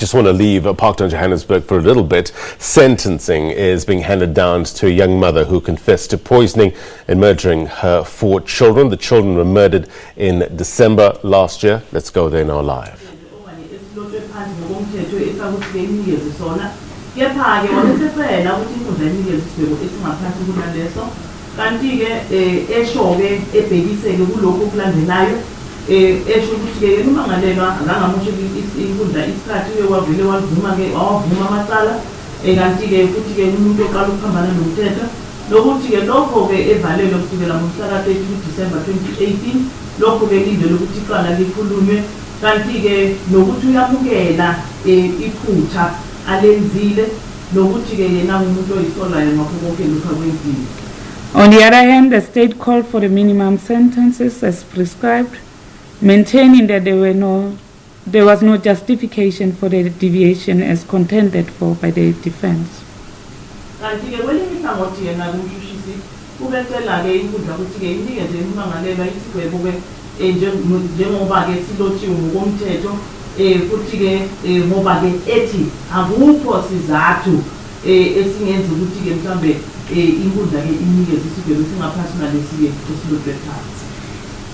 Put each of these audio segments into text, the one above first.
Just want to leave Parktown, Johannesburg for a little bit. Sentencing is being handed down to a young mother who confessed to poisoning and murdering her 4 children. The children were murdered in December last year. Let's go there now live. esho ukuthi ke umangalelwa angamusho inkundla isikhathi uyewavile wavuma ke wavuma amacala kanti ke futhi ke umuntu oqala ukuphambana nomthetho lokuthi ke lokho ke evalelwe kusukela ngomhla ka 30 December 2018 lokho ke indlela ukuthi iqala likhulunywe kanti ke nokuthi uyamukela iphutha alenzile nokuthi ke yena umuntu oyisolayo ngakho konke lokho kwenzile. On the other hand, the state called for the minimum sentences as prescribed, maintaining that there was no justification for the deviation as contended for by the defense.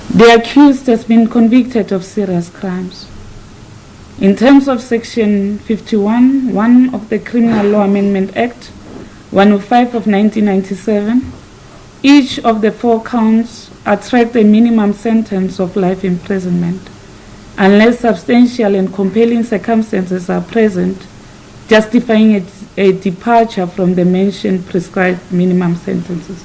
The accused has been convicted of serious crimes. In terms of Section 51(1) of the Criminal Law Amendment Act 105 of 1997, each of the 4 counts attract a minimum sentence of life imprisonment, unless substantial and compelling circumstances are present, justifying a departure from the mentioned prescribed minimum sentences.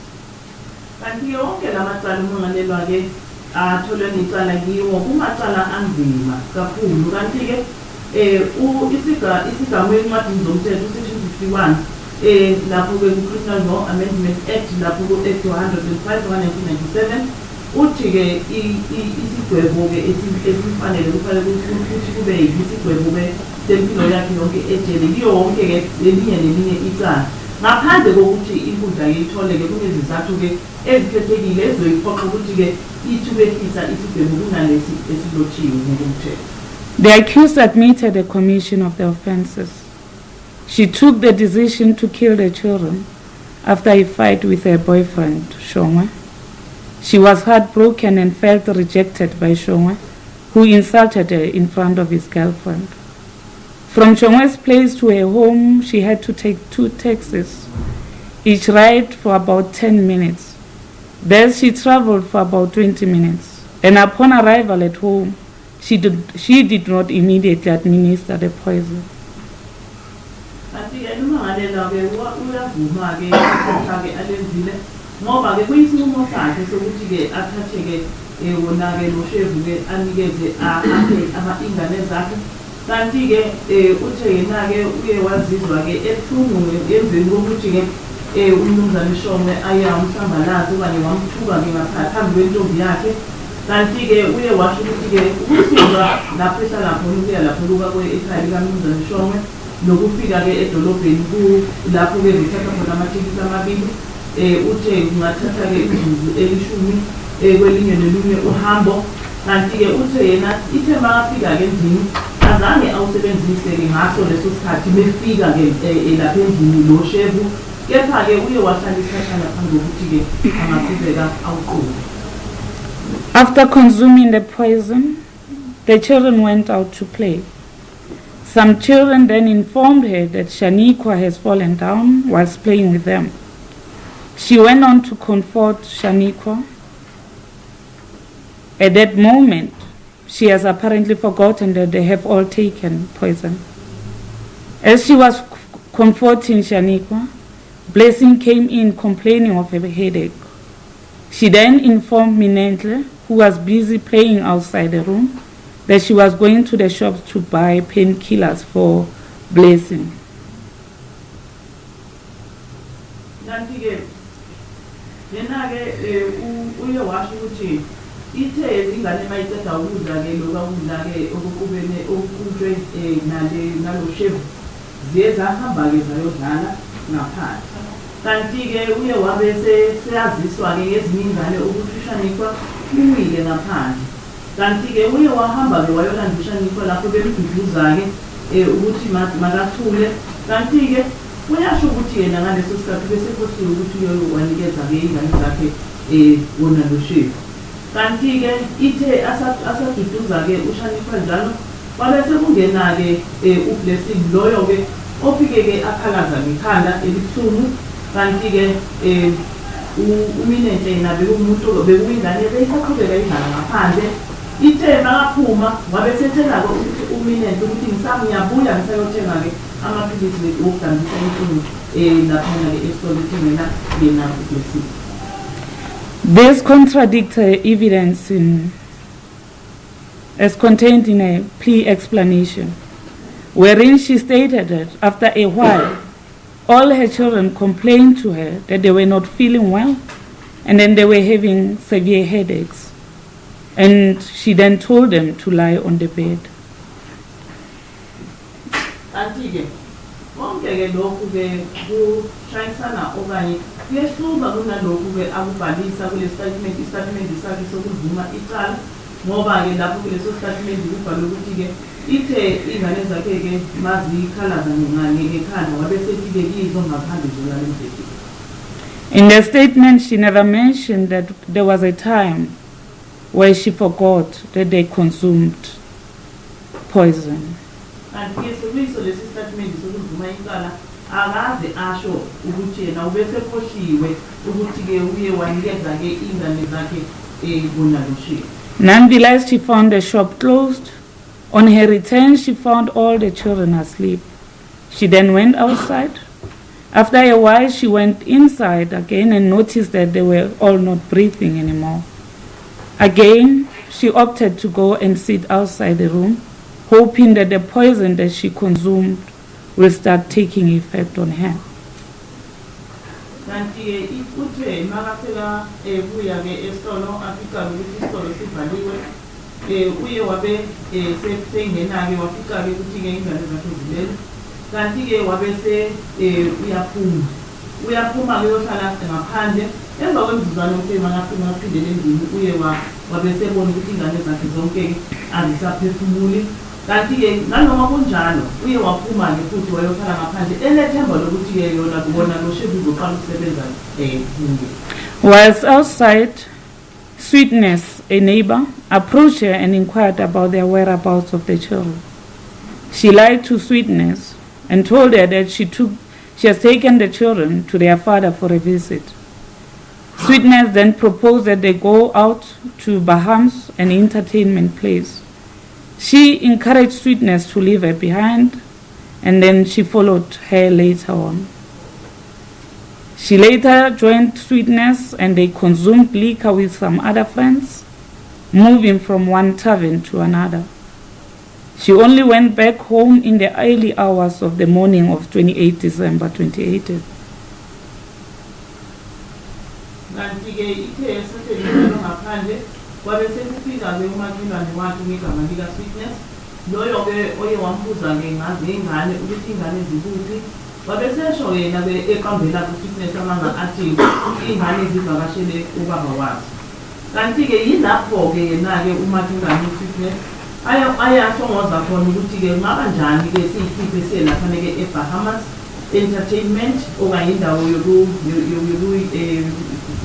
Lapho ke Criminal Law Amendment Act lapho ku Act 105 1997 uthi ke isigwebo ke esifanele kufanele ukuthi kube isigwebo ke sempilo yakhe yonke ejele yonke ke lelinye icala ngaphandle kokuthi inkundla yithole ke kunezizathu ke ezikhethekile ezoyiphoqa ukuthi ke ithubekisa isigwebo kunalesi esilotshiwe ngokomthetho. The accused admitted the commission of the offenses. She took the decision to kill the children after a fight with her boyfriend, Shongwe. She was heartbroken and felt rejected by Shongwe, who insulted her in front of his girlfriend. From Shongwe's place to her home, she had to take 2 taxis, each ride for about 10 minutes. Thus, she traveled for about 20 minutes. And upon arrival at home, she did not immediately administer the poison. ngoba ke kuyisinqumo sakhe sokuthi ke athathe ke wona ke lo shevu ke anikeze ingane zakhe kanti ke uthe yena ke uye wazizwa ke ebuhlungu emveni kokuthi ke umnumzane Shongwe ayamhlambalaza okanye wamthuka ke ngaphambi kwentombi yakhe kanti ke uye washo ukuthi ke ukusuka lapho ehlala khona ukuya lapho kuka ekhaya likaMnumzane Shongwe nokufika ke edolobheni lapho ke bethatha khona amathekisi amabili uthe ungathatha ke imizuzu elishumi kwelinye nelinye uhambo kanti ke uthe yena ithe makafika ke endlini azange awusebenzise ke ngaso leso sikhathi befika ke lapha endlini lo shevu kepha ke uye wahlala isikhathana phambi kokuthi ke angaqhubeka awuqhube. After consuming the poison, the children went out to play. Some children then informed her that Shaniqua has fallen down whilst playing with them. She went on to comfort Shaniqua. At that moment, she has apparently forgotten that they have all taken poison. As she was comforting Shaniqua, Blessing came in complaining of a headache. She then informed Zinhle, who was busy playing outside the room, that she was going to the shop to buy painkillers for Blessing. kanti ke uye wabe seyaziswa ke ezinye ingane ukuthi Shaniqua uwile ngaphandle kanti ke uye wahamba ke wayolandisha Shaniqua lapho bemduduza ke ukuthi makathule kanti-ke uyasho ukuthi yena ngaleso sikhathi bese kuthiwe ukuthi uyowanikeza-ke iy'ngane zakhe wona lo shefu kanti-ke ithe asaduduza-ke ushanifa njalo kwabese kungena-ke ublessing loyo-ke ofike-ke akhalaza ngekhanda elibuhlungu kanti-ke uminenhle yena bekuyingane beyisaqhubeka idlala ngaphandle ithe makaphuma wabesethela-ke ukuthi uminenhle ukuthi ngiyabuya ngisayothenga-ke amaphilisi wokudambisa inhlungu laphana-ke esitolo ethengela yena ublessing. This contradicts her evidence as contained in a plea explanation, wherein she stated that after a while, all her children complained to her that they were not feeling well and then they were having severe headaches. And she then told them to lie on the bed. Antige, konke-ke lokhu-ke kushayisana okanye kuyehluka kunalokhu-ke akubhalisa kule istatimenti sakhe sokuvuma icala ngoba-ke lapho kuleso statimenti kubhalwe ukuthi-ke ithe iy'ngane zakhe-ke maziyikhalaza ngekhanda wabesethi-ke kizo ngaphandle njengale mbhedi. In the statement, she never mentioned that there was a time where she forgot that they consumed poison. Kanti-ke sekuyiso lesi statement sokuvuma icala akaze asho ukuthi yena ubesekhohliwe ukuthi-ke uye wanikeza-ke iy'ngane zakhe bona lo shefu. Nonetheless, she found the shop closed. On her return, she found all the children asleep. She then went outside. After a while, she went inside again and noticed that they were all not breathing anymore. Again, she opted to go and sit outside the room, hoping that the poison that she consumed will start taking effect on her. Kanti-ke uthe makafika buya-ke esitolo afika ukuthi isitolo sivaliwe uye wabe sengena-ke wafika-ke ukuthi-ke ingane zakhe zilele kanti-ke wabese uyaphuma-ke uyohlala ngaphandle emva kwemzuzwana ukuthi makaphindele endlini uye wabesebona ukuthi ingane zakhe zonke-ke azisaphefumuli kanti-ke nanoma kunjalo uye waphuma-ke futhi wayohlala ngaphandle enethemba lokuthi-ke yona kubona lo shefu uzoqala ukusebenza kunge. Whilst outside, Sweetness, a neighbor, approached her and inquired about the whereabouts of the children. She lied to Sweetness and told her that she has taken the children to their father for a visit. Sweetness then proposed that they go out to Baham's, an entertainment place. She encouraged Sweetness to leave her behind, and then she followed her later on. She later joined Sweetness and they consumed liquor with some other friends, moving from one tavern to another. She only went back home in the early hours of the morning of 28 December 2018. Kwabesekufika-ke umakhelwane wakhe ngegama lika-Sweetness loyo-ke oye wambuza-ke ngazi ingane ukuthi ingane zikuphi wabesesho yena-ke eqambela ku-Sweetness amanga athi iy'ngane zivakashele ubaba wazo kanti-ke yilapho-ke yena-ke umakhelwane u-Sweetness ayahlongoza khona ukuthi-ke kungaba njani-ke siyikhiphe siyelaphane-ke eBahamas Entertainment okanye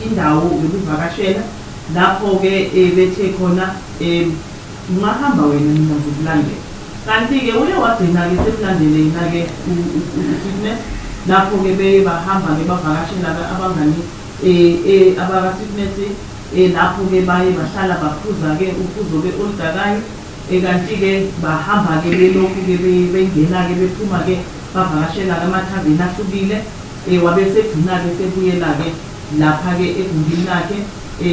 indawo yokuvakashela lapho-ke bethe khona ungahamba wena mina ngizokulandela kanti-ke uye wagcina-ke semlandele yena-ke u-Sweetness lapho-ke beye bahamba-ke bavakashela-ke abangani abaka-Sweetness lapho-ke baye bahlala baphuza-ke uphuzo-ke oludakayo kanti-ke bahamba-ke belokhu-ke bengena-ke bephuma-ke bavakashela-ke amathaveni ahlukile wabesegcina-ke sebuyela-ke lapha-ke egumbini lakhe The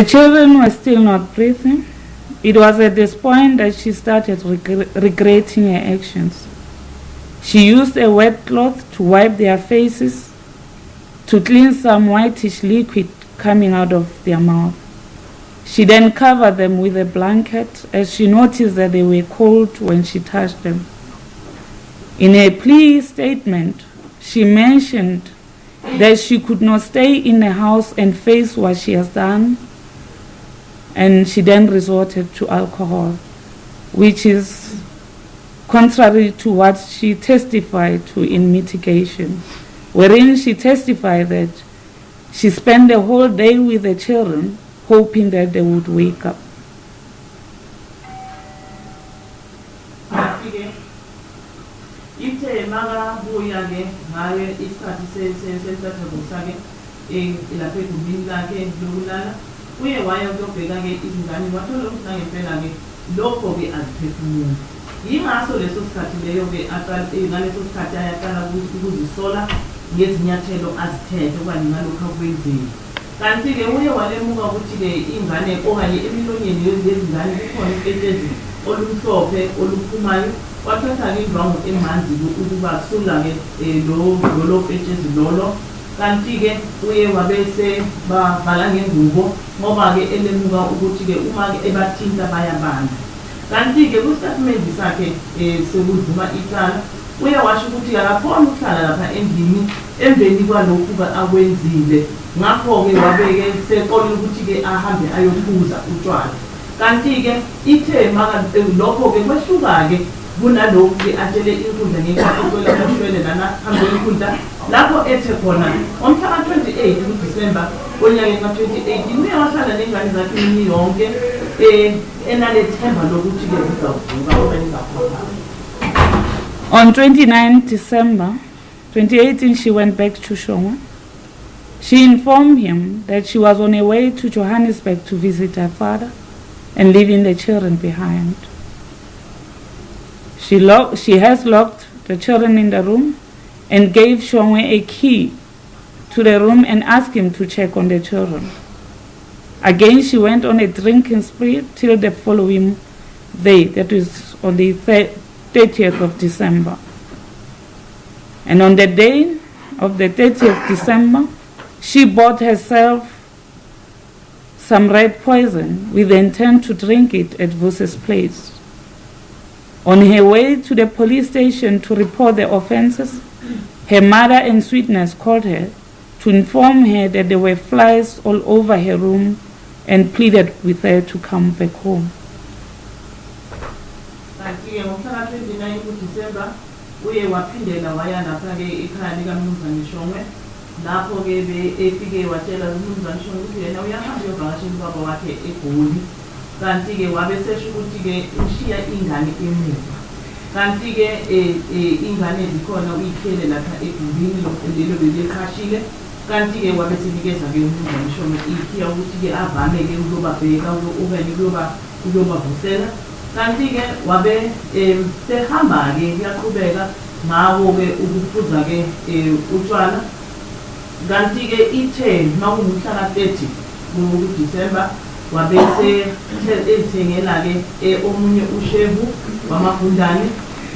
children were still not breathing. It was at this point that she started regretting her actions. She used a wet cloth to wipe their faces, to clean some whitish liquid coming out of their mouth. She then covered them with a blanket as she noticed that they were cold when she touched them. In a plea statement, she mentioned that she could not stay in the house and face what she has done and she then resorted to alcohol, which is contrary to what she testified to in mitigation, wherein she testified that she spent the whole day with the children, hoping that they would wake up. Yingaso leso sikhathi leyo ke ngaleso sikhathi ayaqala ukuzisola ngezinyathelo azithethe okanye ngalokho akwenzile. Kanti ke uye walemuka ukuthi ke ingane okanye emilonyeni yezingane kukhona iketshezi olumhlophe oluphumayo, wathatha ke indwangu emanzi ukuba kusula ke lo ketshezi lolo. Kanti ke uye wabese bavala ngengubo ngoba ke elemuka ukuthi ke uma ke ebathinta bayabanda. Kanti ke kustatement sakhe sekudluma icala uye washo ukuthi akakhona ukuhlala lapha endlini emveni kwalokhu akwenzile, ngakho ke wabeke seqola ukuthi ke ahambe ayophuza utshwala. Kanti ke ithe maka lokho ke kwehluka ke kunalokhu ke atshele inkundla ngeqoqela kushwele lana hambe inkundla lapho ethe khona umhla ka-28 kuDisemba onyakeni ka-2018 uye wahlala nengane zakhe imini yonke enalethemba lokuthi ke zizawuvuka okanye zakhona. On 29 December 2018, she went back to Shongwe. She informed him that she was on her way to Johannesburg to visit her father and leaving the children behind. She has locked the children in the room and gave Shongwe a key to the room and asked him to check on the children. Again, she went on a drinking spree till the following day, that is on the 30th of December. And on the day of the 30th December, she bought herself some red poison with the intent to drink it at Vuse's place. On her way to the police station to report the offenses, her mother and Sweetness called her to inform her that there were flies all over her room and pleaded with her to come back home. Uye waphindela waya lapha ke ekhaya likaMnumzane Shongwe lapho ke efike watshela uMnumzane Shongwe ukuthi yena uyahamba uyovakashela ubaba wakhe eGoli. Kanti ke wabesesho ukuthi ke ushiya ingane emuva. Kanti ke ingane zikhona uyikhele lapha egulini lelo belekhashile. Kanti ke wabesenikeza ke uMnumzane Shongwe ikhiya ukuthi ke avame ke ukubabheka okanye ukubavusela. Kanti ke wabe sehamba ke uyaqhubeka ngawo ke ukuphuza ke utshwala. Kanti ke ithe makungumhla ka-30 kuDisemba wabese ezithengela ke omunye ushevu wamagundane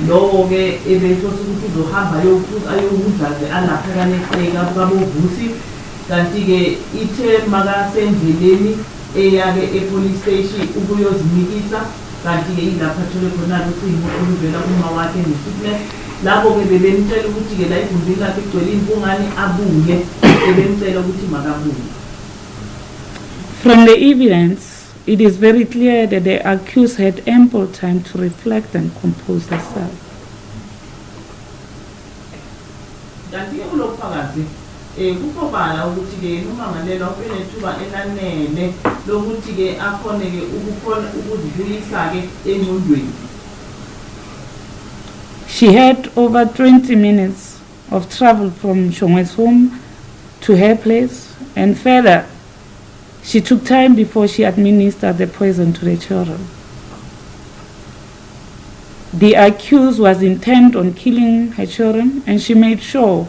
lowo ke ebethosa ukuthi uzohamba ayokudla ke alapha kaneqeka kabovusi. Kanti ke ithe makasendleleni eya ke epolice station ukuyozimikisa. Kanti ke ilapha thole khona ucingo oluvela kuma wakhe neSweetness lapho ke bebemtshela ukuthi ke la igumbini lakhe igcwele impungane abuye bebemtshela ukuthi makabuye. From the evidence, it is very clear that the accused had ample time to reflect and compose herself. Kanti ke kulokufakazi kufobala ukuthi ke noma ngalelo enethuba elanele lokuthi ke akhone ke ukukhona ukuzibuyisa ke engqondweni. She had over 20 minutes of travel from Shongwe's home to her place, and further, she took time before she administered the poison to the children. The accused was intent on killing her children, and she made sure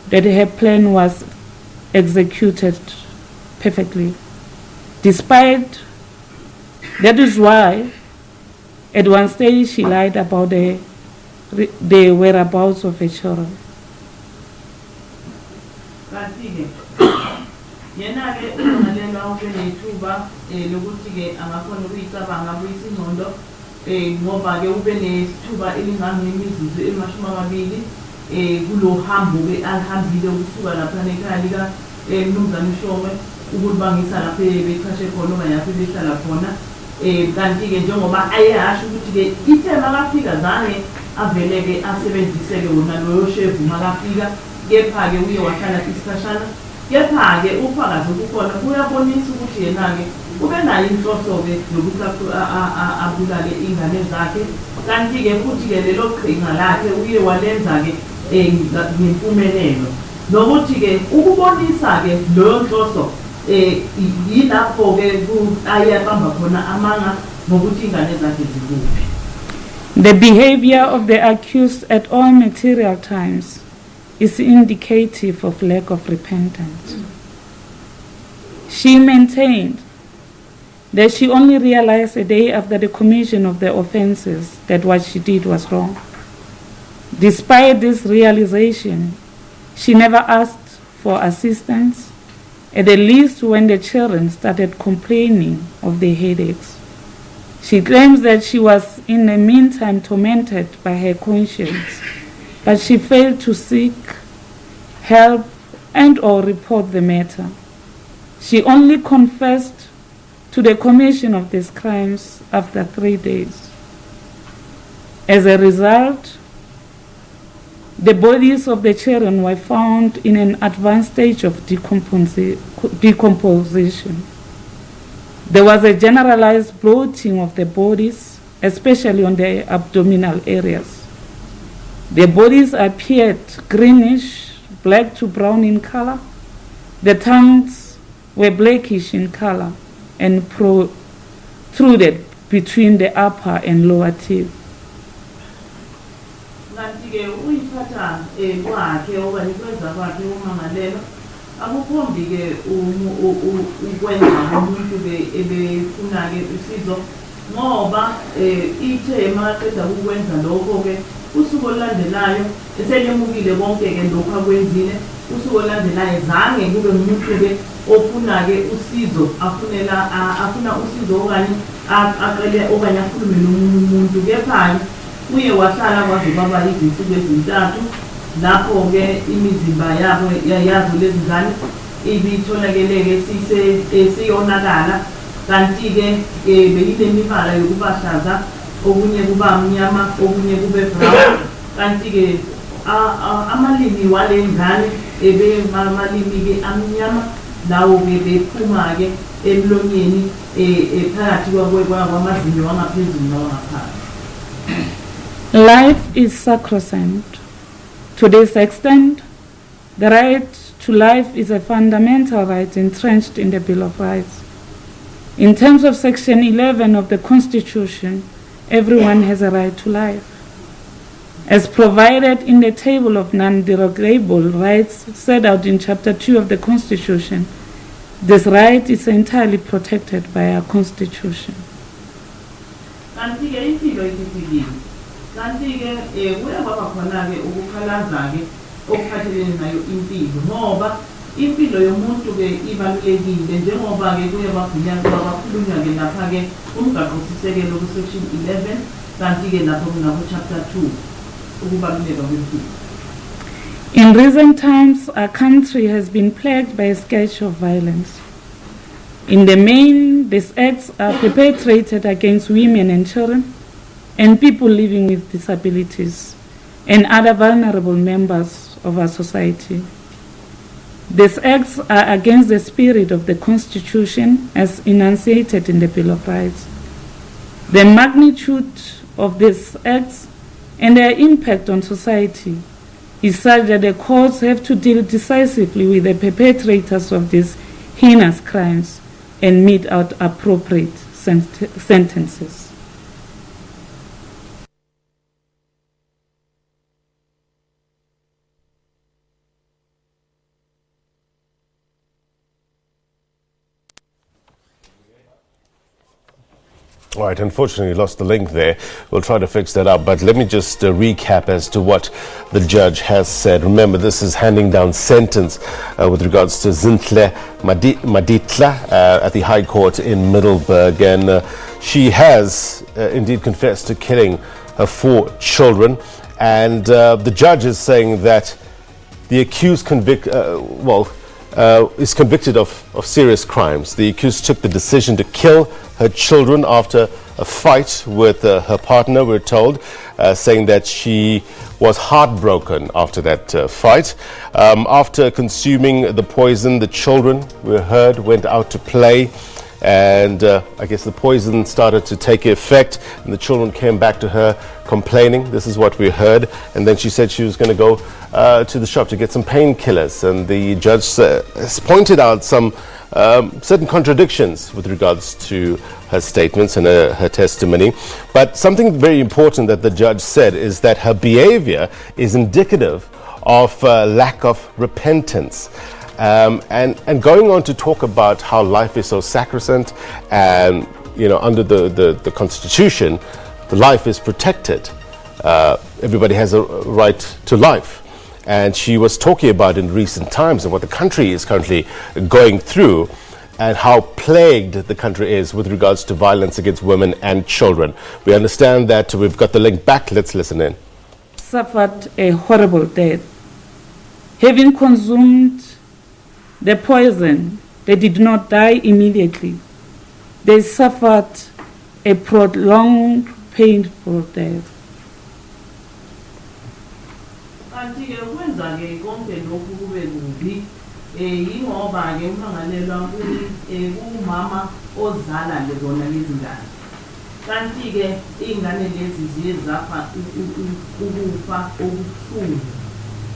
that her plan was executed perfectly. Despite that is why at one stage she lied about the whereabouts of her children. Yena ke ungalela ubenethuba lokuthi ke angakhona ukuyicabanga kuyisingqondo ngoba ke ubenethuba elingangemizuzu emashumi 20 kulo hambo ke alihambile ukusuka lapha nekhaya lika Mnumzane Shongwe ukuthi bangisala lapha beqashe khona okanye lapha behlala khona kanti-ke njengoba ayasho ukuthi-ke ithe makafika zange avele-ke asebenzise-ke wona loyo shevu makafika kepha-ke uye wahlala isikhashana kepha-ke ubufakazi obukhona buyabonisa ukuthi yena-ke ube nayo inhloso-ke yokuthi abulale iy'ngane zakhe kanti-ke futhi-ke lelo qhinga lakhe uye walenza-ke ngempumelelo nokuthi-ke ukubonisa-ke leyo nhloso yilapho-ke ayabamba khona amanga ngokuthi iy'ngane zakhe zikuphi. The behavior of the accused at all material times is indicative of lack of repentance. She maintained that she only realized a day after the commission of the offenses that what she did was wrong. Despite this realization, she never asked for assistance, at the least when the children started complaining of their headaches. She claims that she was in the meantime tormented by her conscience, but she failed to seek help and or report the matter. She only confessed to the commission of these crimes after 3 days. As a result, the bodies of the children were found in an advanced stage of decomposition. There was a generalized bloating of the bodies, especially on the abdominal areas. The bodies appeared greenish, black to brown in color. The tongues were blackish in color and protruded between the upper and lower teeth. Kanti-ke uyiphatha kwakhe okanye kwenza kwakhe umangalelo akukhombi-ke ukwenza umuntu-ke ebefuna-ke usizo ngoba ithe makaqeda ukwenza lokho-ke usuku olulandelayo eselemukile konke-ke lokhu akwenzile usuku olulandelayo zange kube ngumuntu-ke ofuna-ke usizo afuna usizo okanye aqele okanye akhulume nomunye umuntu kepha uye wahlala kwaze kwaba izinsuku ezintathu lapho-ke imizimba yabo yazo lezi ngane ibitholakele-ke siyonakala kanti-ke beyinemibala yokubahlaza okunye kuba mnyama okunye kube brown kanti-ke amalimi wale ngane amalimi-ke amnyama lawo-ke bephuma-ke emlonyeni phakathi kwamazinyo wangaphezulu nawangaphansi. Life is sacrosanct. To this extent, the right to life is a fundamental right entrenched in the Bill of Rights. In terms of Section 11 of the Constitution, everyone has a right to life. As provided in the table of non-derogable rights set out in Chapter 2 of the Constitution, this right is entirely protected by our Constitution. Kanti-ke kuyababa khona-ke ukukhalaza-ke okuphathelene nayo impilo ngoba impilo yomuntu-ke ibalulekile njengoba-ke kuyabakhulunywa-ke lapha-ke umgaqo-sisekelo ku-Section 11 kanti-ke lapho kunabo-Chapter 2 ukubaluleka kwempilo. In recent times, our country has been plagued by a scourge of violence. In the main, these acts are perpetrated against women and children, and people living with disabilities, and other vulnerable members of our society. These acts are against the spirit of the Constitution as enunciated in the Bill of Rights. The magnitude of these acts and their impact on society is such that the courts have to deal decisively with the perpetrators of these heinous crimes and mete out appropriate sentences. All right, unfortunately, lost the link there. We'll try to fix that up, but let me just recap as to what the judge has said. Remember, this is handing down sentence with regards to Zinhle Maditla at the High Court in Middelburg, and she has indeed confessed to killing her 4 children, and the judge is saying that the accused is convicted of serious crimes. The accused took the decision to kill her children after a fight with her partner, we're told, saying that she was heartbroken after that fight. After consuming the poison, the children, we heard, went out to play. And I guess the poison started to take effect, and the children came back to her complaining. This is what we heard. And then she said she was going to go to the shop to get some painkillers. And the judge has pointed out some certain contradictions with regards to her statements and her testimony. But something very important that the judge said is that her behavior is indicative of lack of repentance. And going on to talk about how life is so sacrosanct, and under the Constitution, the life is protected. Everybody has a right to life. And she was talking about in recent times and what the country is currently going through, and how plagued the country is with regards to violence against women and children. We understand that. We've got the link back. Let's listen in. Suffered a horrible death. Having consumed the poison, they did not die immediately. They suffered a prolonged, painful death. Kanti-ke kwenza-ke konke lokhu kube kubi yingoba-ke ummangalelwa kumama ozala zona lezi ngane. Kanti-ke iy'ngane lezi ziye zafa ukufa okubuhlungu.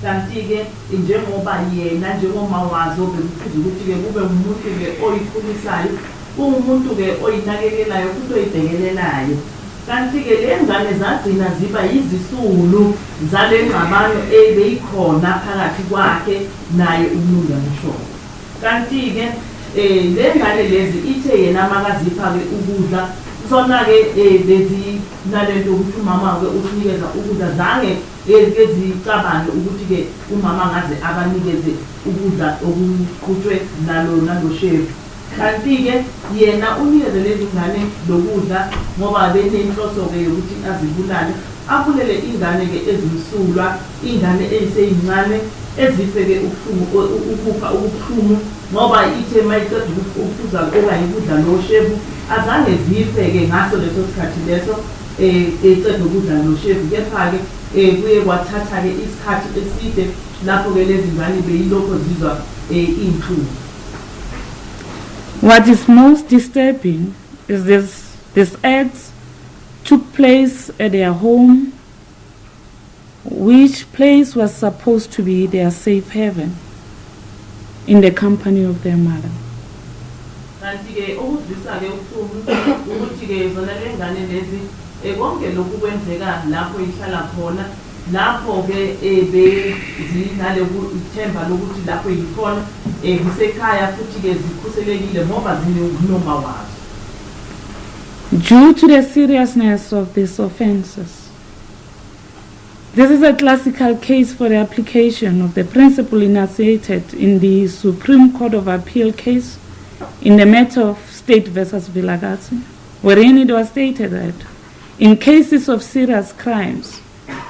Kanti-ke njengoba yena njengoma wazo bekuphuza ukuthi-ke kube umuntu-ke oyikhulisayo, umuntu-ke oyinakekelayo futhi oyibhekelelayo. Kanti-ke le ngane zagcina ziba yizisulu zale ngxabano ebeyikhona phakathi kwakhe naye umuntu amshoko. Kanti-ke le ngane lezi ithe yena makazipha-ke ukudla, zona-ke bezinalento ukuthi umama-ke usinikeza ukudla, zange ezicabange ukuthi-ke umama ngaze abanikeze ukudla okuqhutshwe nalo shefu. Kanti-ke yena unikeze lezi ngane lokudla ngoba benenhloso-ke yokuthi azibulale, abulele ingane-ke ezimsulwa, ingane eyiseyincane ezife-ke ukupha ubuhlungu ngoba ithe mayiqeda ukuphuza okanye ukudla lo shefu azange zife-ke ngaso leso sikhathi leso eceda ukudla lo shefu. Kepha-ke kuye kwathatha-ke isikhathi eside lapho-ke lezi ngane beyilokho zizwa iy'nhlungu. What is most disturbing is these acts took place at their home, which place was supposed to be their safe haven, in the company of their mother. Kanti-ke ukuzwisa-ke ubuhlungu ukuthi-ke zona le ngane lezi konke lokhu kwenzeka lapho ihlala khona, lapho-ke bezinale ithemba lokuthi lapho yikhona kusekhaya futhi-ke zikhuselekile ngoba zinoma wazo. Due to the seriousness of these offenses, this is a classical case for the application of the principle enunciated in the Supreme Court of Appeal case in the matter of State versus Vilakazi, wherein it was stated that in cases of serious crimes,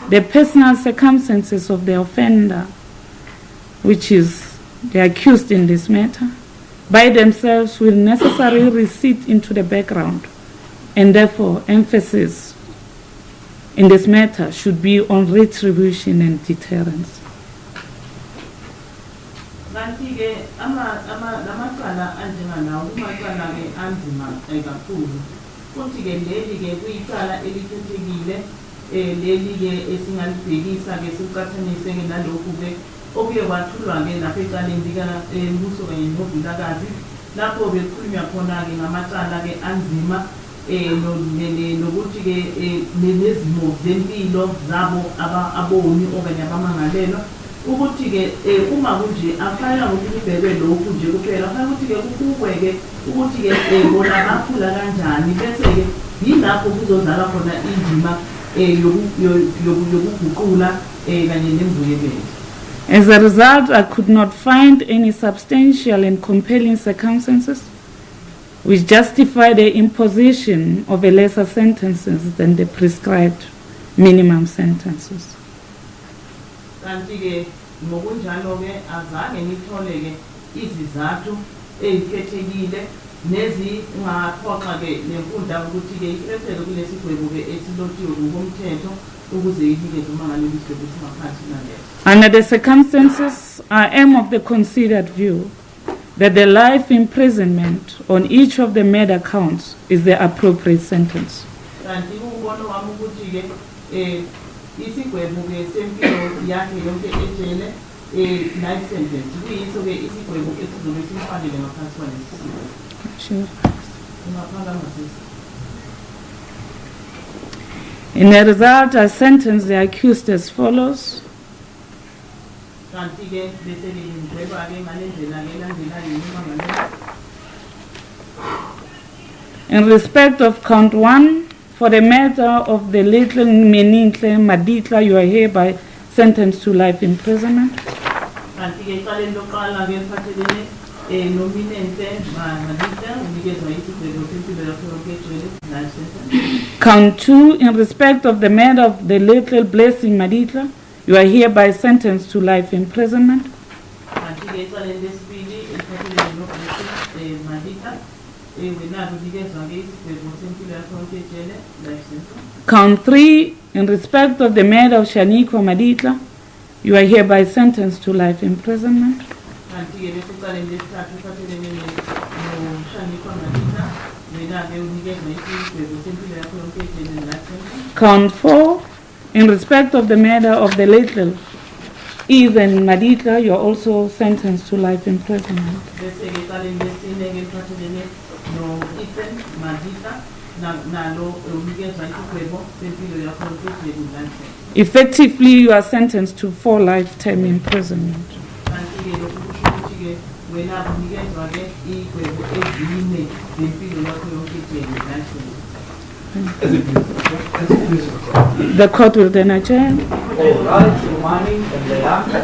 the personal circumstances of the offender, which is the accused in this matter, by themselves will necessarily recede into the background, and therefore emphasis in this matter should be on retribution and deterrence. Kanti-ke amacala anjenganawo kumacala-ke anzima kakhulu, futhi-ke leli-ke kuyicala elikhethekile, leli-ke esingalibhekisa-ke siqhathanise-ke nalokhu-ke okuye kwathulwa-ke lapha ecaleni likambuso kanye novilakazi, lapho bekhulunywa khona-ke ngamacala-ke anzima nokuthi-ke nezimo zempilo zabo aboni okanye abamangalelwa, ukuthi-ke uma kunje afanele ukuthi kubhekwe lokhu nje kuphela, afanele ukuthi-ke kubukwe-ke ukuthi-ke bona bakhula kanjani, bese-ke yilapho kuzodlala khona indima yokuguqula kanye nemvuyekelo. As a result, I could not find any substantial and compelling circumstances which justify the imposition of a lesser sentences than the prescribed minimum sentences. Kanti-ke ngokunjalo-ke azange ngithole-ke izizathu ezikhethekile nezingaphoqa-ke nenkundla ukuthi-ke ikhethele kulesi gwebu-ke esilotshiwe ngokomthetho ukuze inikeze umangaleli isigwebo esingaphansi naleso. Under the circumstances, I am of the considered view that the life imprisonment on each of the murder counts is the appropriate sentence. Kanti umbono wami ukuthi-ke isigwebo-ke sempilo yakhe yonke ejele life sentence kuyiso-ke isigwebo esizobe simfanele ngaphansi kwalesi sigwebo. Sure. Ungaphakama sisi. In the result, I sentence the accused as follows. Kanti-ke bese-ke ngidweba-ke ngale ndlela-ke elandelayo umangaleli. In respect of count 1, for the matter of the little Zinhle Maditla, you are hereby sentenced to life imprisonment. Kanti-ke ecaleni lokuqala-ke eliphathelene nominente Maditla unikezwa isigwebo sempilo yakho yonke ejele life sentence. Count 2, in respect of the matter of the little blessing Maditla, you are hereby sentenced to life imprisonment. Kanti-ke ecaleni lesibili eliphathelene noblessing Maditla wenalo unikezwa-ke isigwebo sempilo yakho yonke ejele life sentence. Count 3, in respect of the matter of Shaniqua Maditla, you are hereby sentenced to life imprisonment. Kanti-ke bese ecaleni lesithathu eliphathelene noShaniqua Maditla wenalo unikezwa isigwebo sempilo yakho yonke ejele life sentence. Count 4, in respect of the matter of the little Zinhle Maditla, you are also sentenced to life imprisonment. Bese-ke ecaleni lesine-ke eliphathelene no-Zinhle Maditla nalo unikezwa isigwebo sempilo yakho yonke ejele life sentence. Effectively, you are sentenced to 4 lifetime imprisonment. Kanti-ke lokhu kusho ukuthi-ke wena unikezwa-ke igwebo ezine zempilo yakho yonke ejele life sentence. The court will then adjourn. All right, remaining and thereafter.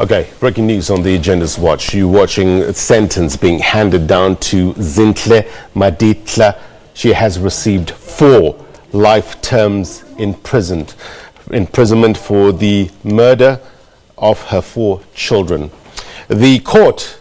Okay, breaking news on the Agenda's Watch. You're watching a sentence being handed down to Zinhle Maditla. She has received 4 life terms imprisonment for the murder of her 4 children. The court